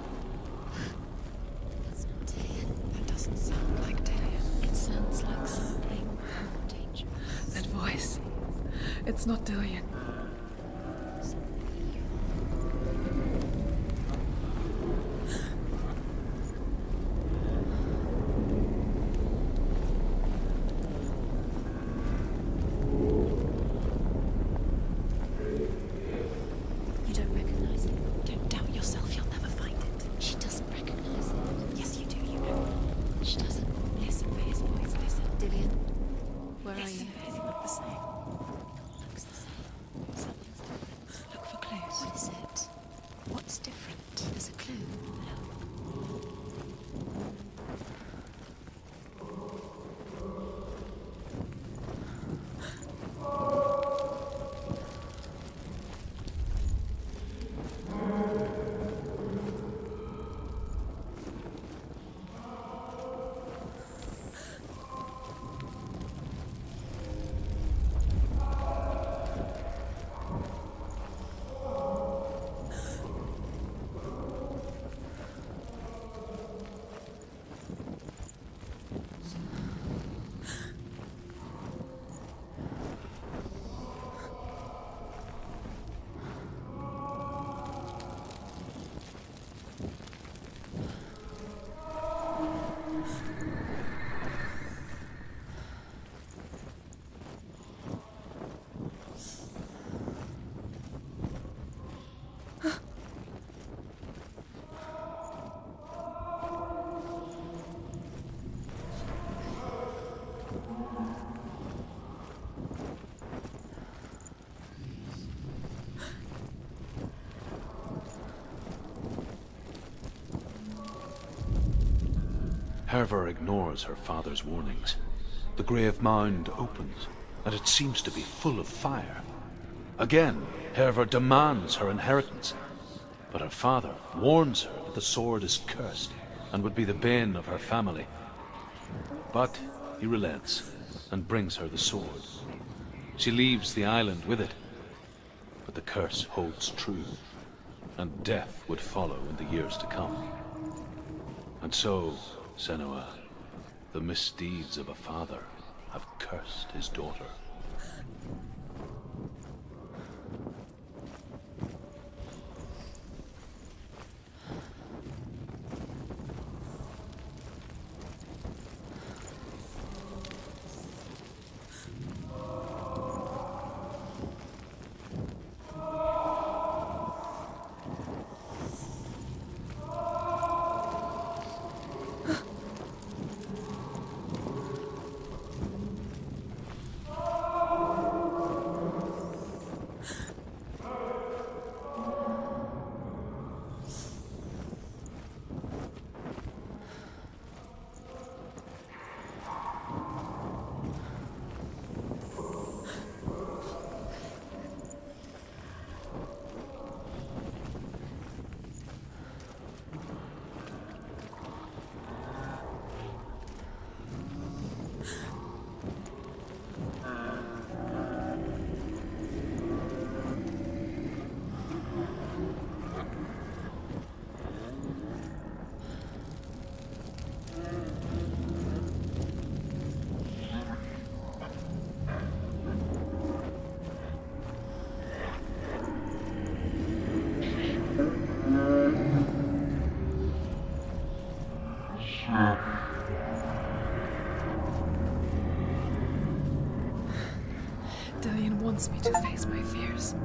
D: That's not Dillian.
C: That doesn't sound like Dillian.
D: It sounds like something more dangerous.
J: That voice. It's not Dillian.
D: You don't recognize it?
C: Don't doubt yourself. You'll never find it.
D: She doesn't recognize it.
C: Yes, you do. You know.
D: She doesn't.
C: Listen for his voice. Listen.
D: Dillian, where are
C: Listen
D: you?
C: for his look the same.
D: Looks the same. Something's different.
C: Look for clues.
D: What is it?
C: What's different?
D: There's a clue.
A: Hervor ignores her father's warnings. The grave mound opens, and it seems to be full of fire. Again, Hervor demands her inheritance, but her father warns her that the sword is cursed and would be the bane of her family. But he relents and brings her the sword. She leaves the island with it, but the curse holds true, and death would follow in the years to come. And so, Senua, the misdeeds of a father have cursed his daughter.
J: Dillian wants me to face my fears.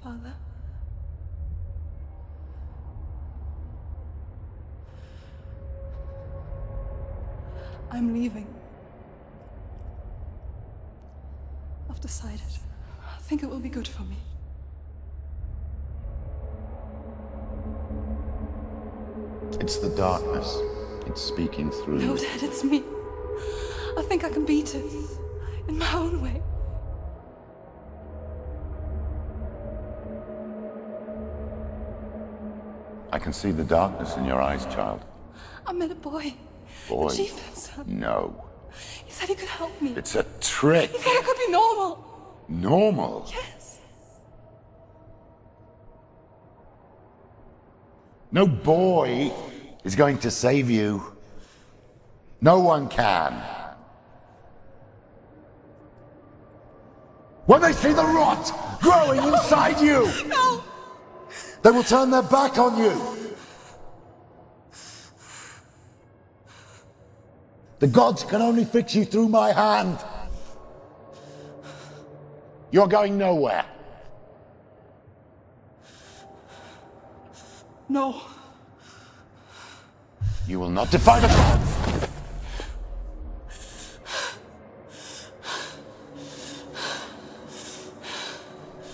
J: Father? I'm leaving. I've decided. I think it will be good for me.
G: It's the darkness. It's speaking through
J: No,
G: you.
J: Dad, it's me. I think I can beat it. In my own way.
G: I can see the darkness in your eyes, child.
J: I met a boy.
G: Boy.
J: The chieftain's son.
G: No.
J: He said he could help me.
G: It's a trick.
J: He said I could be normal.
G: Normal.
J: Yes.
G: No boy is going to save you. No one can. When they see the rot growing inside you,
J: No!
G: they will turn their back on you. The gods can only fix you through my hand. You're going nowhere.
J: No.
G: You will not defy the gods.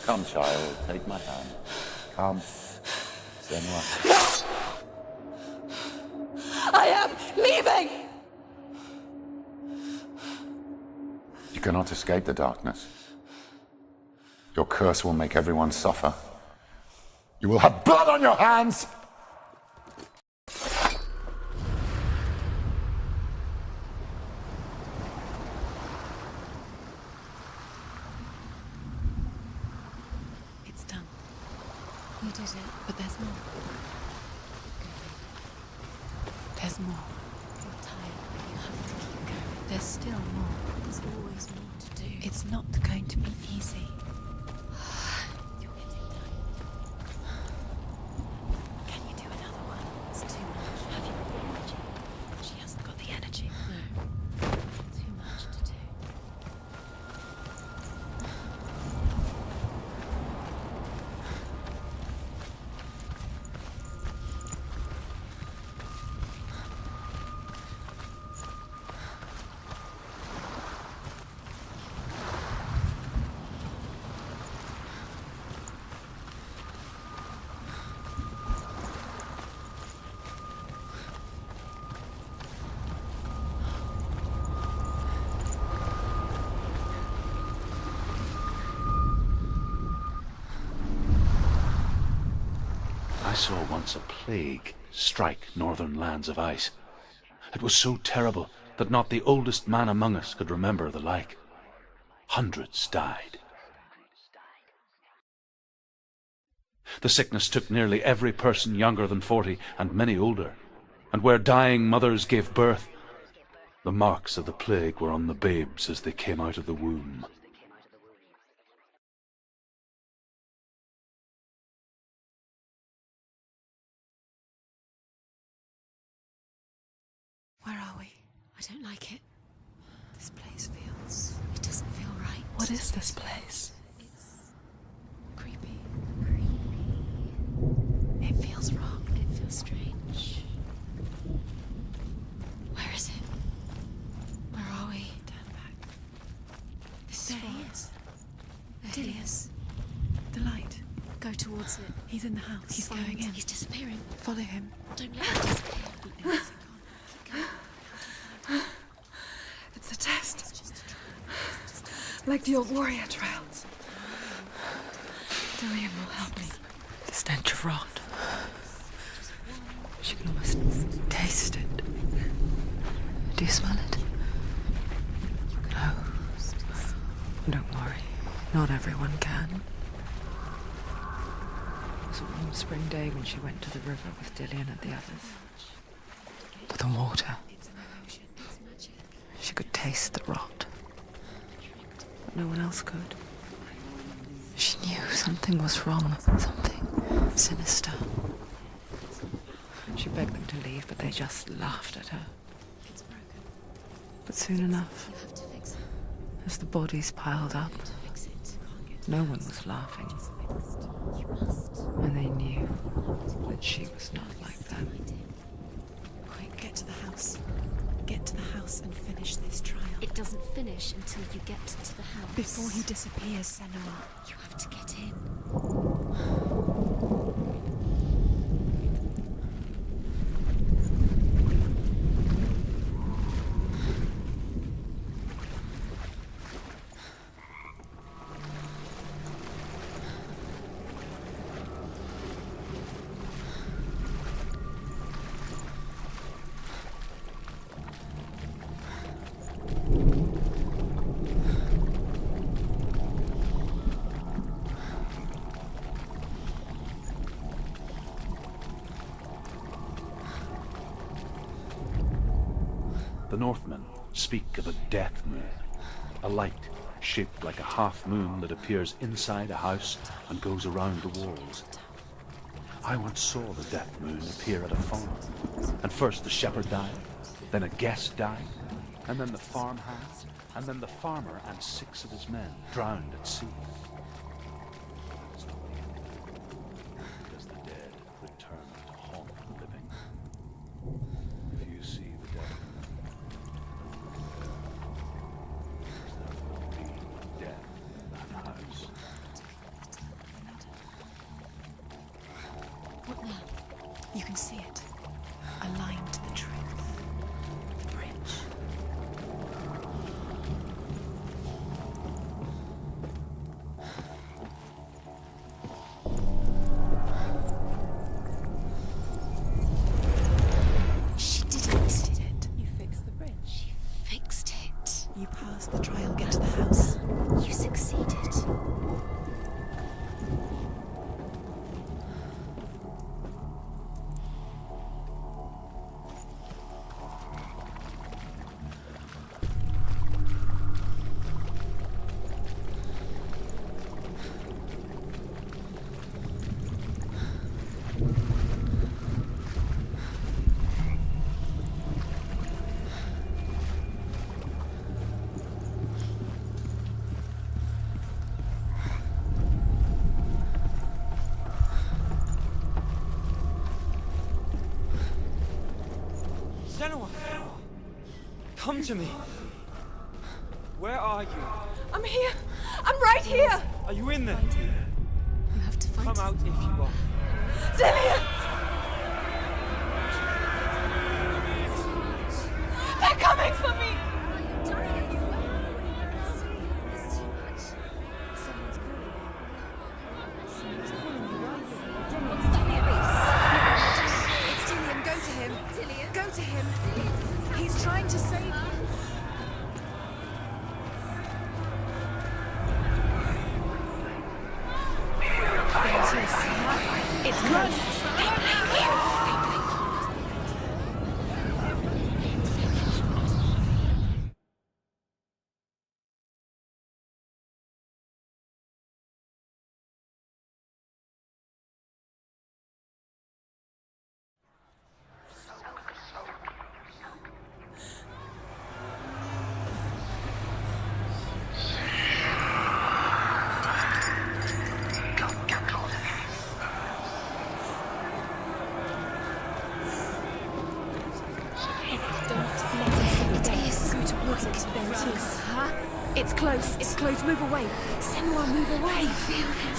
G: Come, child, take my hand. Come. Senua.
F: I am leaving!
G: You cannot escape the darkness. Your curse will make everyone suffer. You will have blood on your hands!
C: It's done. You did it, but there's more. There's more. You're tired, but you have to keep going. There's still more. There's always more to do. It's not going to be easy. You're getting tired. Can you do another one? It's too much. Have you got the energy? She hasn't got the energy. No. Too much to do.
A: I saw once a plague strike northern lands of ice. It was so terrible that not the oldest man among us could remember the like. Hundreds died. The sickness took nearly every person younger than 40 and many older, and where dying mothers gave birth, the marks of the plague were on the babes as they came out of the womb.
C: Where are we? I don't like it. This place feels... It doesn't feel right.
J: What is this place?
C: It's... creepy. It feels wrong. It feels strange. Where is it? Where are we? Turn back. This is wrong. There he is. The light. Go towards it. He's in the house. He's going in. He's disappearing. Follow him. Don't let him disappear.
J: It's a test. Like the old warrior trials. Dillian will help me. The stench of rot. She can almost taste it. Do you smell it? No. Don't worry. Not everyone can. It was a warm spring day when she went to the river with Dillian and the others. But the water. She could taste the rot. But no one else could. She knew something was wrong. Something sinister. She begged them to leave, but they just laughed at her. But soon enough, as the bodies piled up, no one was laughing. And they knew that she was not like them.
C: Quick, get to the house. Get to the house and finish this trial.
D: It doesn't finish until you get to the house.
C: Before he disappears, Senua.
D: You have to get in.
A: The Northmen speak of a death moon, a light shaped like a half moon that appears inside a house and goes around the walls. I once saw the death moon appear at a farm, and first the shepherd died, then a guest died, and then the farmhand, and then the farmer and 6 of his men drowned at sea. Because the dead return to haunt the living. If you see the death there will be death in that house.
C: What now? You can see it. A line to the truth. The bridge.
D: She didn't.
C: Did it?
F: You fixed the bridge.
D: She fixed it.
C: You passed the trial, get to the house.
D: You succeeded.
H: Senua! Come to me! Where are you?
F: I'm here! I'm right here!
H: Are you in there?
D: You have to find
H: Come out if you are.
F: Dillian! They're coming for me!
C: It's Dillian, go to him. Go to him. He's trying to save you. There it is. It's close. It's close. It's close. Move away. Senua, move away.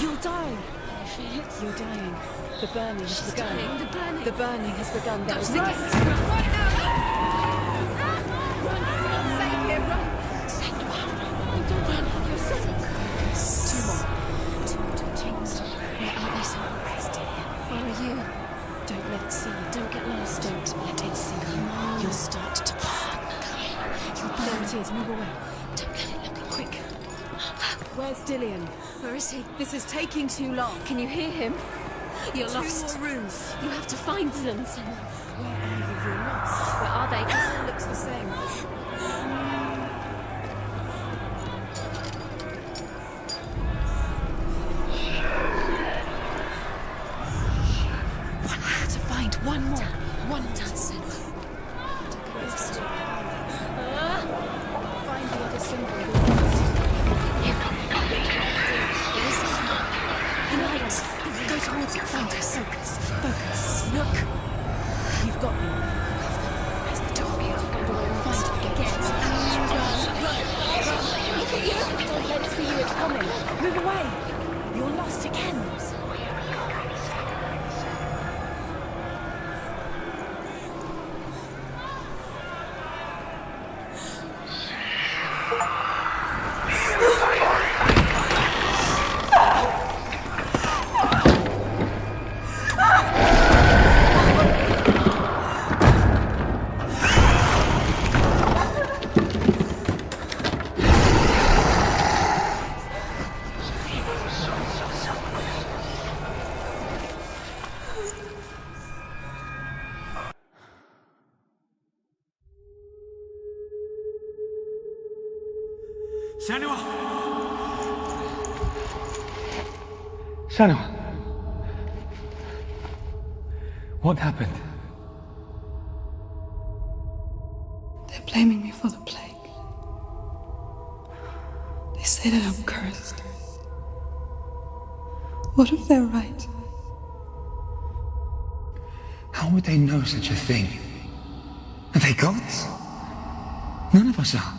C: You'll die. You're dying. The burning has begun. The burning has begun. That was the gate. Right now. Save him. Run. Senua. Don't run. You're safe. Two more. Two more to change. Where are they? Where's Dillian? Where are you? Don't let it see you. Don't get lost. Don't let it see you. You'll start to burn. There it is. Move away. Don't let it look quick. Where's Dillian? Where is he? This is taking too long. Can you hear him? You're lost. 2 more rooms. You have to find them. Where are you? You're lost. Where are they? It all looks the same. One more to find. One more. One done, Senua. Find the other symbol. You're lost. Where is he? Let's focus. Focus. Look. You've got me. Where's the door? Find it. Get run. Look at you. Don't let it see you. It's coming. Move away. You're lost again.
H: Senua! Senua! What happened?
B: They're blaming me for the plague. They say that I'm cursed. What if they're right?
K: How would they know such a thing? Are they gods? None of us are.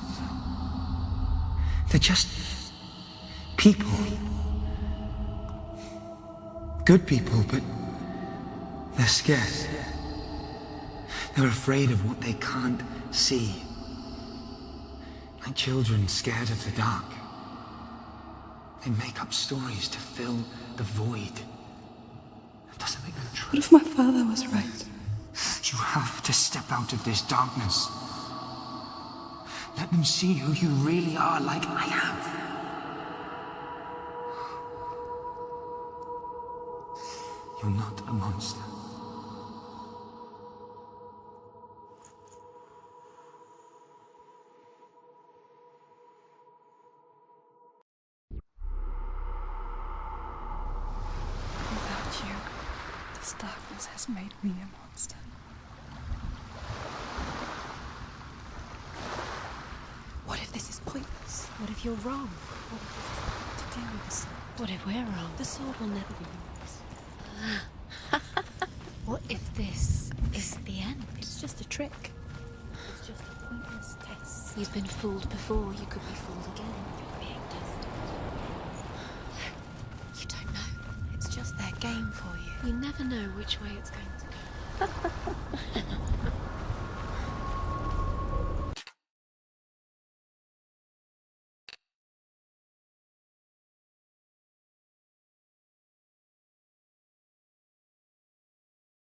K: They're just people. Good people, but they're scared. They're afraid of what they can't see. Like children scared of the dark. They make up stories to fill the void. That doesn't make them true.
B: What if my father was right?
K: You have to step out of this darkness. Let them see who you really are, like I have. You're not a monster.
B: Without you, this darkness has made me a monster.
C: What if this is pointless? What if you're wrong? What if this has nothing to do with the sword? What if we're wrong? The sword will never be yours. What if this is the end? It's just a trick. It's just a pointless test. You've been fooled before. You could be fooled again. You're being tested. You don't know. It's just their game for you. You never know which way it's going to go.